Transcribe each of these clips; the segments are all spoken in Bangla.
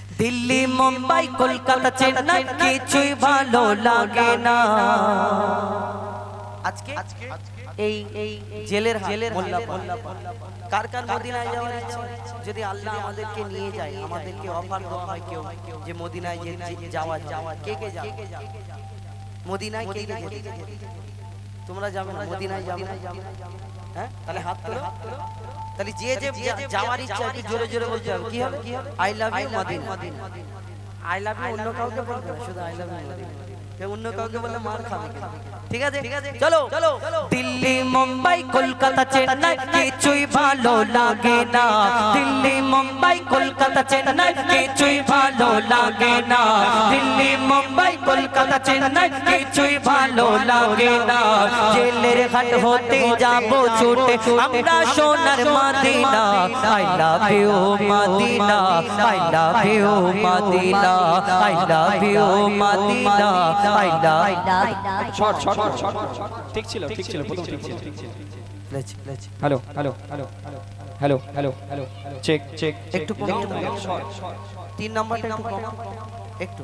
দিল্লি মুম্বাই কলকাতা চেন্নাই কিছুই ভালো লাগে না। আজকে এই জেলের মোল্লাপাড়া কার কার মদিনায় যাওয়ার ইচ্ছা? যদি আল্লাহ আমাদেরকে নিয়ে যায়, আমাদেরকে অফার দেওয়া হয় কেউ যে মদিনায় যাওয়া কে কে যাবে? মদিনায় কে কে যেতে? তোমরা যাবে না? মদিনায় যাবে না? হ্যাঁ, তাহলে হাত তোলো। তাহলে যে যে যাওয়ার ইচ্ছা একটু জোরে জোরে বলতে হবে। কি হবে? I love you Medina. I love you অন্য কাউকে বলবে না, শুধু আই লাভ ইউ মদিনা। অন্য কাউকে বললে মার খাবে। ঠিক আছে, চলো। দিল্লি মুম্বাই কলকাতা চেন্নাই কিছুই ভালো লাগে না। দিল্লি মুম্বাই কলকাতা চেন্নাই কিছুই ভালো লাগে না। দিল্লি মুম্বাই কলকাতা চেন্নাই কিছুই ভালো লাগে না। জেলের ঘাট হতে যাব ছুটে আমরা সোনার Medina. I love you Medina, I love you Medina, I love you Medina, I love. Short ঠিক ছিল প্রথম ঠিক ছিল। হ্যালো চেক একটু কম, তিন নাম্বারটা একটু কম, একটু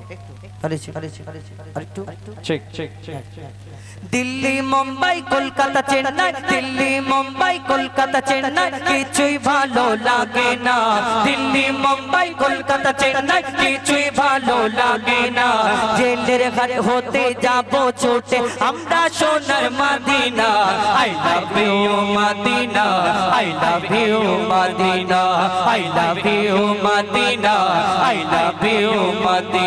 চেক। দিল্লি মুম্বাই কলকাতা চেন্নাই, দিল্লি মুম্বাই কলকাতা চেন্নাই কিছুই ভালো লাগে না। দিল্লি মুম্বাই কলকাতা চেন্নাই কিছুই ভালো লাগে না। জেলের ঘাট হতে যাব ছুটে আমরা সোনার Medina. I love you Medina, I love you Medina, I love you Medina, I love you Medina.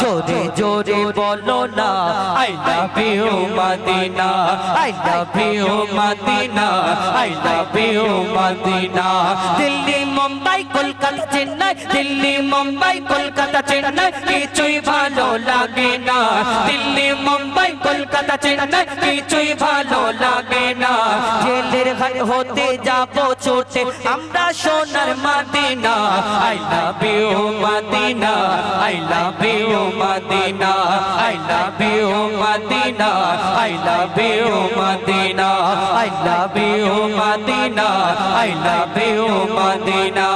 জোরে জোরে বলো না I love you Medina, I love you Medina, I love you Medina. Delhi Mumbai Kolkata Chennai, Delhi Mumbai Kolkata Chennai কিছুই ভালো লাগে না। দিল্লি মুম্বাই কলকাতা চেন্নাই কিছুই ভালো লাগে না। জেলের ঘাট হতে যাব ছুটে আমরা সোনার Medina. I love you Medina, I love you Medina, I love you Medina, I love you Medina, I love you Medina, I love you Medina.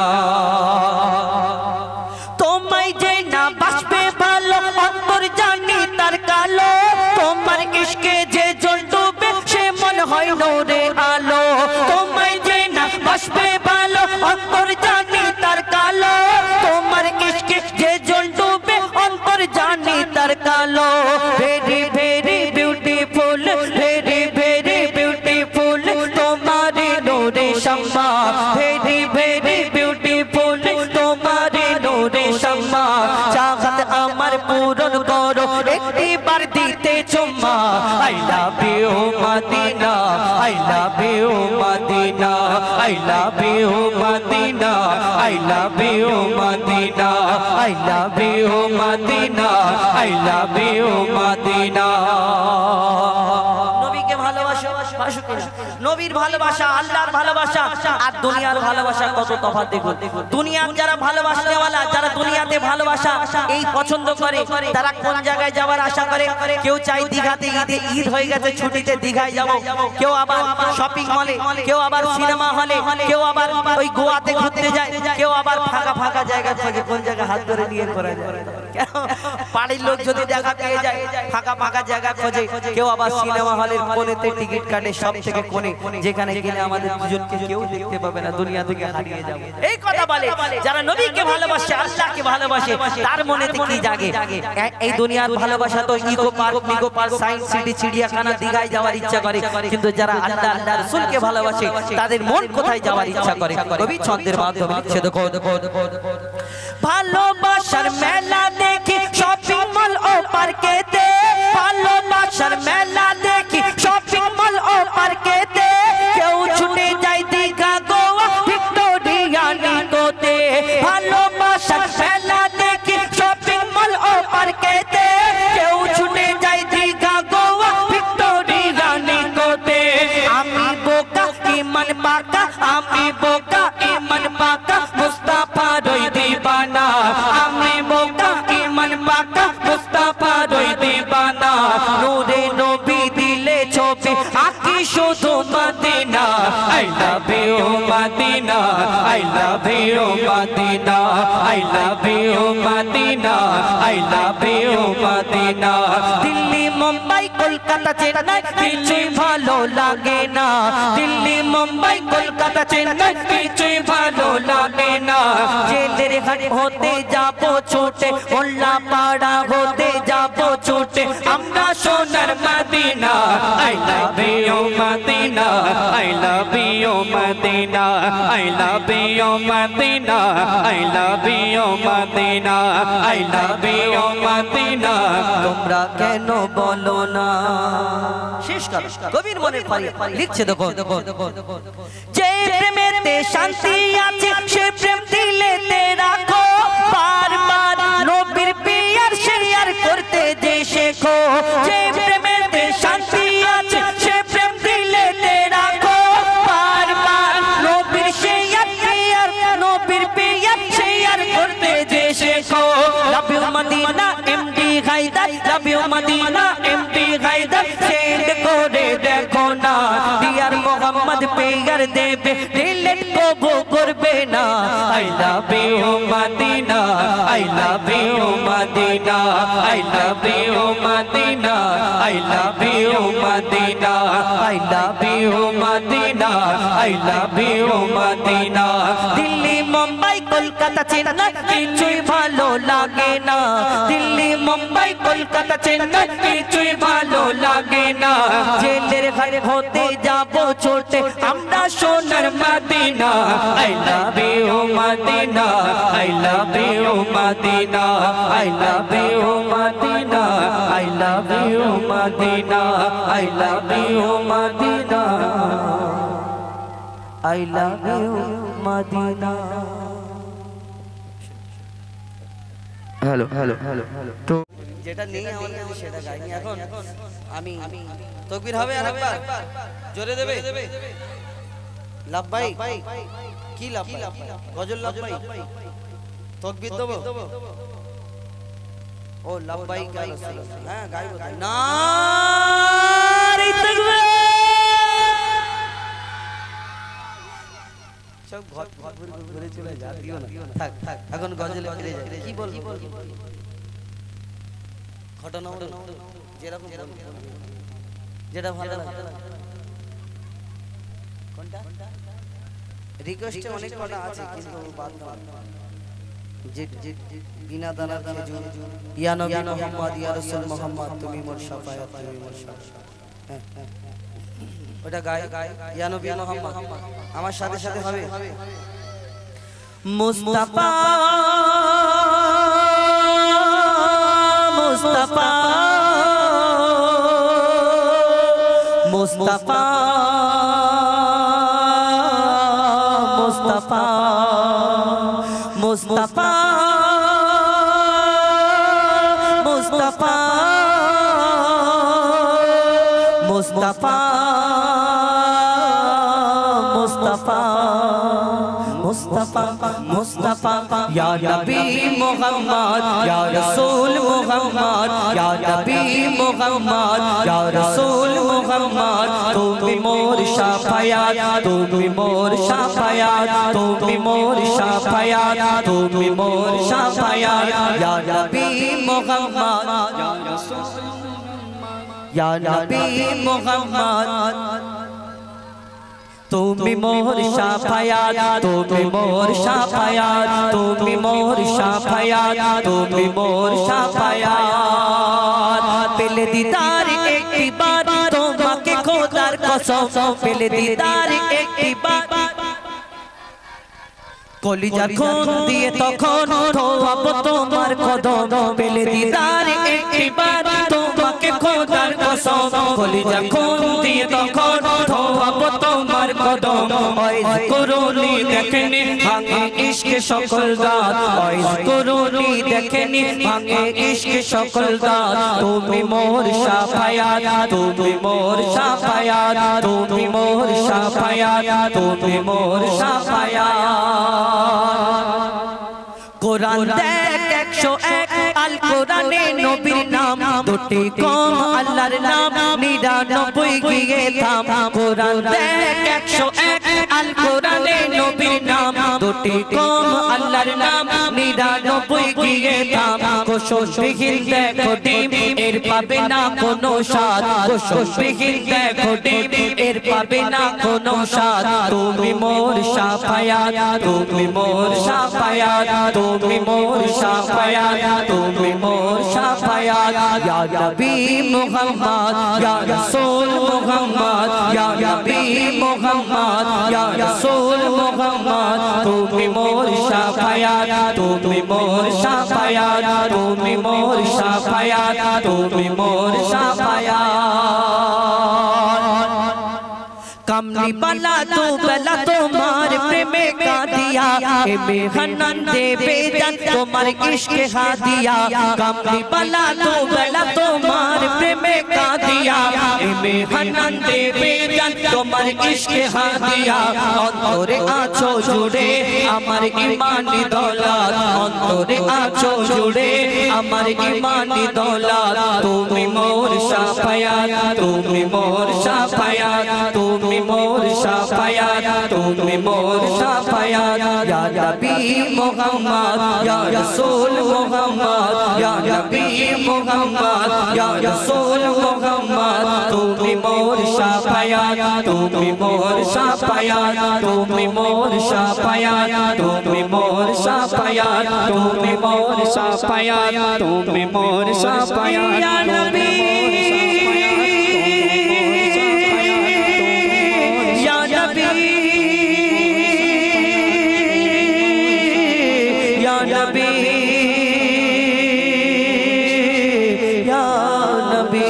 তোমায় যে না বাসবে ভালো অন্তর জানি তার কালো। তোমার ইশকে যে জ্বল ডুবে সে মন হয় নূরে আলো। তোমায় যে না বাসবে ভালো অন্তর জানি তার কালো। তোমার ইশকে যে জ্বল ডুবে অন্তর জানি তার কালো। Very very beautiful, very very beautiful তোমার নূরে শাম্মা। ভেরি ভেরি বিউটিফুল তোমার নূরে শাম্মা। চাহত আমার পূরণ করো একটিবার দিতে চুম্মা। I love you Medina, I love you Medina, I love you Medina, I love you Medina, I love you Medina, I love you Medina. নবীকে ভালোবাসো, নবীর ভালোবাসা আল্লাহর ভালোবাসা আর দুনিয়ার ভালোবাসা কত তফাৎ দেখুন। দুনিয়ার যারা ভালোবাসনেওয়ালা, যারা দুনিয়াতে ভালোবাসা এই পছন্দ করে, তারা কোন জায়গায় যাওয়ার আশা করে? কেউ চাই দীঘাতে, ঈদ হয়ে গেছে ছুটিতে দীঘায় যাব। কেউ আবার শপিং মলে, কেউ আবার সিনেমা হলে, কেউ আবার ওই গোয়াতে ঘুরতে যায়, কেউ আবার ফাঁকা ফাঁকা জায়গা থাকে কোন জায়গা হাত ধরে নিয়ে করা যায়। বাড়ির লোক যদি দেখা পেয়ে যায় ফাঁকা ফাঁকা জায়গা খোঁজে। কেউ আবার সিনেমা হলের কোণেতে টিকিট কাটে, সব থেকে কোণে, যেখানে গেলে আমাদের দুজনকে কেউ দেখতে পাবে না, দুনিয়া থেকে হারিয়ে যাবে। এই কথা বলে যারা নবীকে ভালোবাসে, আল্লাহকে ভালোবাসে, তার মনেতে কি জাগে? এই দুনিয়ার ভালোবাসা তো ইকো পার্ক, মিগো পার্ক, সায়েন্স সিটি, চিড়িয়াখানা, দীঘায় যাওয়ার ইচ্ছা করে। কিন্তু যারা আল্লাহ আল্লাহ রাসূলকে ভালোবাসে তাদের মন কোথায় যাওয়ার ইচ্ছা করে? কবি ছন্দের মাধ্যমে লিখছে দেখো। ভালোবাসার মেলা দেখি শপিং মল ও পার্কেতে। ভালোবাসার মেলা দেখি শপিং মল ও পার্কেতে। কেউ ছুটে যায় দীঘা, গোয়া, ভিক্টোরিয়া, নিকোতে। ভালোবাসার মেলা দেখি শপিং মল ও পার্কেতে। কেউ ছুটে যায় দীঘা, গোয়া, ভিক্টোরিয়া, নিকোতে। আমি বোকা ইমান পাকা, আমি বোকা ইমান পাকা, মুস্তাফার ওই দিবানা। আমি বোকা I love you Madina I love you Madina Delhi Mumbai Kolkata Chennai কিছুই ভালো লাগে না দিল্লি মুম্বাই কলকাতা চেন্নাই কিছুই ভালো লাগে না জেলের ঘাট হতে যাবো ছুটে মোল্লা পাড়া হতে যাবো ছুটে আমরা সোনার Medina I love you Madina I love you Madina I love you Madina I love you Madina I love you Madina তোমরা কেন বলো না শেষ কর কবির মনে পারি লিখছে দেখো যে প্রেমেতে শান্তি আছে সে প্রেম দিলেতে রাখো বারবার নবীর পিয়ার শেয়ার করতে যে শেখো যে প্রেমেতে শান্তি আছে সে প্রেম দিলেতে রাখো বারবার নবীর শেয়ার নবীর পিয়ার শেয়ার করতে যে শেখো লাভ ইউ মদিনা এমডি গায়দার লাভ ইউ মদিনা এমডি গায়দার সেন্ড করে দেখো না ডিয়ার মোহাম্মদ পেয়ার দেবে ডিলেট কবু করবে না I love you Madina I love you Madina I love you Madina I love you Madina I love you Madina I love you Madina Delhi Mumbai Kolkata Chennai কিছুই ভালো লাগে না দিল্লি মুম্বাই কলকাতা চেন্নাই কিছুই ভালো লাগে না জেলের ঘাট হতে যাবো ছোটে আমরা সোনার Medina I love you Madina I love you Madina I love you Madina I love you Madina I love you Madina I love you Madina hello hello hello তো যেটা নেই আমাদের কাছে সেটা গাইনি এখন আমি তাকবীর হবে আরেকবার জোরে দেবে লাভবাই কি লাভবাই গজল লাভবাই তাকবীর দেবো ও লাভবাই গাই হ্যাঁ গাইবো নারে তাকবীর সব ঘর ঘুরে চলে যা দিও না থাক থাক এখন গজলে ফিরে যাই কি বল ঘটনা যেরকম যেটা ভালো লাগে কোনটা রিকোয়েস্টে অনেক কথা আছে কিন্তু বাদ দাও যে বিনা দানার খেজুর ইয়া নবী মুহাম্মদ ইয়া রাসূল মুহাম্মদ তুমি মোর শাফায়াত তুমি মোর শাফায়াত হ্যাঁ ওটা গায় ইয়া নবী মুহাম্মদ আমার সাথে সাথে হবে মুস্তাফা মুস্তাফা মুস্তাফা মুস্তাফা মুস্তাফা মুস্তাফা মুস্তাফা মুস্তাফা মুস্তাফা মুস্তাফা ইয়া নবী মুহাম্মদ ইয়া রাসূল মুহাম্মদ ইয়া নবী মুহাম্মদ ইয়া রাসূল মুহাম্মদ তুমি মোর শাফায়াত তুমি মোর শাফায়াত তুমি মোর শাফায়াত তুমি মোর শাফায়াত ইয়া নবী মুহাম্মদ ইয়া রাসূল ইয়া নবী মুহাম্মদ তুমি মোর শাফায়াত তুমি মোর শাফায়াত তুমি মোর শাফায়াত তুমি মোর শাফায়াত পেলে দিদার একটি বার তোমাকে খোদার কসম পেলে দিদার একটি বার কলিজা খুন দিয়ে তখন ধোয়াবো তোমার কদম পেলে দিদার একটি বার তোমাকে খোদার কসম কলিজা খুন দিয়ে তখন ধোয়াবো তোমার কদম ওই করুনি দেখেনি ভাঙে ইশকে সকল দাঁত ওই করুনি দেখেনি ভাঙে ইশকে সকল দাঁত তুমি মোর শাফায়াত তুমি মোর শাফায়াত তুমি মোর শাফায়াত তুমি মোর শাফায়াত কোরআন দেখ 101 আল কোরআনে নবীর নাম দুটি কম আল্লাহর নাম 99 গিয়ে থাম কোরআন দেখ 101 আল কোরআনে নবীর নাম দুটি কম আল্লাহর নাম 99 গিয়ে থাম কোশল বিহীন দেখো ডিম এর পাবে না কোনো স্বাদ কোশল বিহীন দেখো ডিম এর পাবে না কোনো স্বাদ তুমি মোর শাফায়াত তুমি মোর শাফায়াত তুমি মোর শাফায়াত তুমি মোর শাফায়াত ইয়া নবী মুহাম্মদ ইয়া রাসূল মুহাম্মদ ইয়া নবী মুহাম্মদ ইয়া রাসূল মুহাম্মদ তুমি মোর শাফায়াত তুমি মোর শাফায়াত তুমি মোর শাফায়াত তুমি মোর শাফায়াত कमली वाला तो बेला तुम्हार प्रेम का दिया ए बेहनन दे बेदन तुम्हार इश्क हा दिया कमली वाला तो बेला तुम्हार प्रेम का दिया ए बेहनन दे बेदन तुम्हार इश्क हा दिया अंतरे आछो जुड़े আমার ঈমানি দৌলত অন্তরে আছো জুড়ে আমার ঈমানি দৌলত তুমি মোর শাফায়াত তুমি মোর শাফায়াত তুমি মোর শাফায়াত তুমি মোর শাফায়াত ইয়া নবী মুহাম্মদ ইয়া রাসূল মুহাম্মদ ইয়া নবী মুহাম্মদ ইয়া রাসূল মুহাম্মদ তুমি মোর শাফায়াত তুমি মোর শাফায়াত তুমি মোর শাফায়াত তুমি মোর শাফায়াত তুমি মোর শাফায়াত তুমি মোর শাফায়াত ইয়া নবী ইয়া নবী ইয়া নবী ইয়া নবী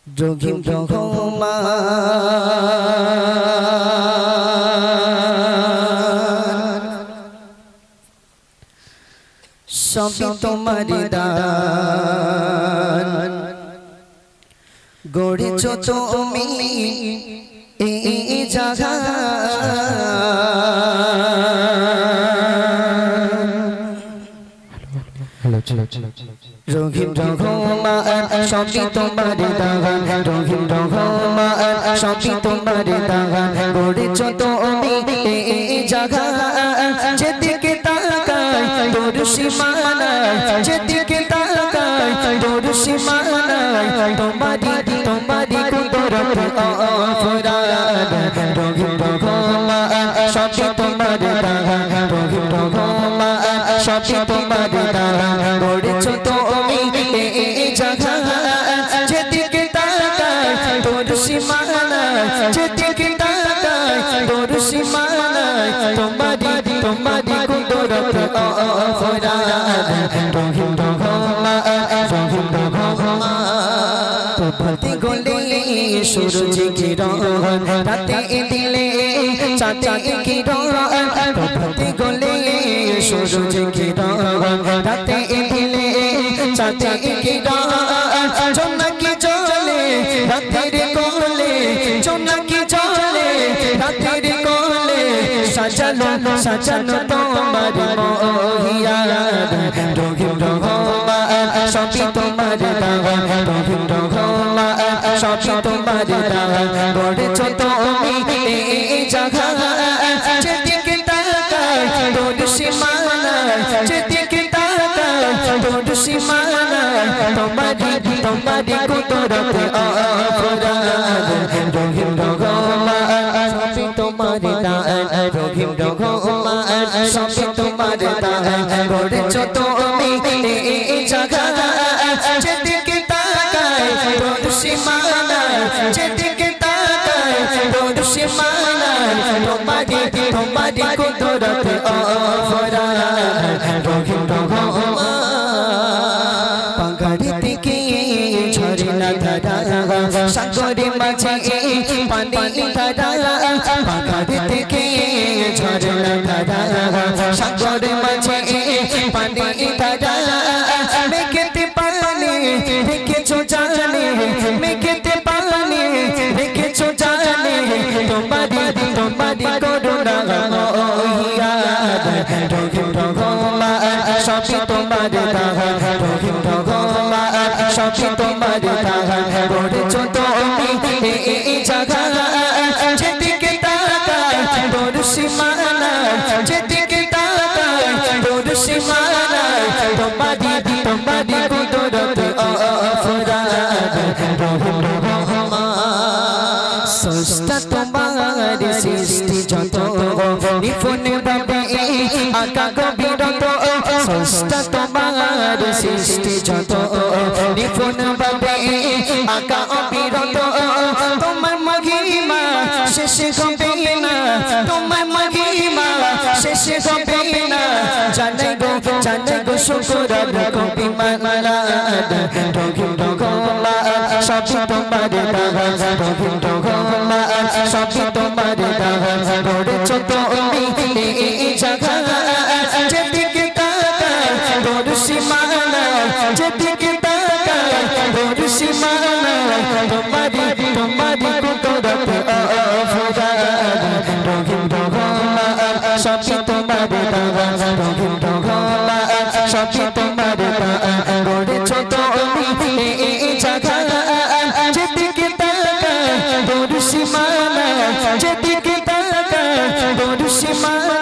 যোগী রহমান সবই তোমার দান গড়েছ তুমি এই জায়গা রহিম রহমান সবই তোমার দান রহিম রহমান সবই তোমার দান গড়েছ তুমি এই জায়গা যেদিকে তাকাই তোর সীমানায় যেদিকে তাকাই তোর সীমানায় তোমারি কুদরত অফরাদ রহিম রহমান সবই তোমার দান রহিম রহমান সবই তোমার দান গড়েছ তুমি এই জায়গা যেদিকে তাকাই তোর সীমানায় যেদিকে তাকাই তোর সীমানায় তোমারি কুদরত অফরাদ রহিম রহমান রহিম রহমান প্রভাতে গলে সূরজ কিরণ রাতে দিলে চাঁদ কিরণ প্রভাতে গলে সূরজ কিরণ রাতে দিলে চাঁদ কিরণ জোনাকি জ্বলে রাতের কোলে জোনাকি জ্বলে রাতের কোলে সাজানো তোমার মহিয়াদ রহিম রহমান সবই তোমার দান রহিম রহমান সবই তোমার দান গড়েছ তুমি এই জায়গা যেদিকে তাকাই তোর সীমানায় যেদিকে তাকাই তোর সীমানায় তোমারি কুদরত অফরাদ রহিম রহমান সবই তোমার দান রহিম রহমান সবই তোমার দান গড়েছ তুমি এই জায়গা যেদিকে তাকাই তোর সীমানায় যেদিকে তাকাই তোর সীমানায় তোমারি কুদরত অফরাদ রহিম রহমান পাহাড়ি থেকে ঝরনা ধারা সাগরে মাঝে পানি ধারা পাহাড়ি থেকে ঝরনা ধারা সাগরে মাঝে পানি ধারা মেঘেতে পানি রেখেছো জানে মেঘেতে পানি রেখেছো জানে তোমারি করুণা মহিয়াদ রহিম রহমান সবই তোমার দান রহিম রহমান সবই তোমার দান করেছো তুমি এই জায়গা যেদিকে তাকাই তোর সীমানা যেদিকে তাকাই তোর সীমানা তোমারি কুদরত আফরাদ রহিম রহমান সস্তা তোমার সৃষ্টি যত নিপুণ ভাবে আকা গভীরত সস্তা তোমার সৃষ্টি যত নিপুণ ভাবে আকা অবিরত তোমার মহিমা শেষ হবে না তোমার মহিমা শেষ হবে না জানাই গো শুকর কবি মালাদ রহিম রহমান সবই তোমার দান রহিম রহমান সবই তোমার দান করেছো তুমি এই জায়গা যেদিকে তাকাই তোর সীমানা যেদিকে তাকাই তোর সীমানা তোমারি কুদরত আফরাদ রহিম রহমান সবই তোমার দান রহিম রহমান সবই তোমার দান করেছো তুমি এই জায়গা যেদিকে তাকাই তোর সীমানা যেদিকে তাকাই তোর সীমানা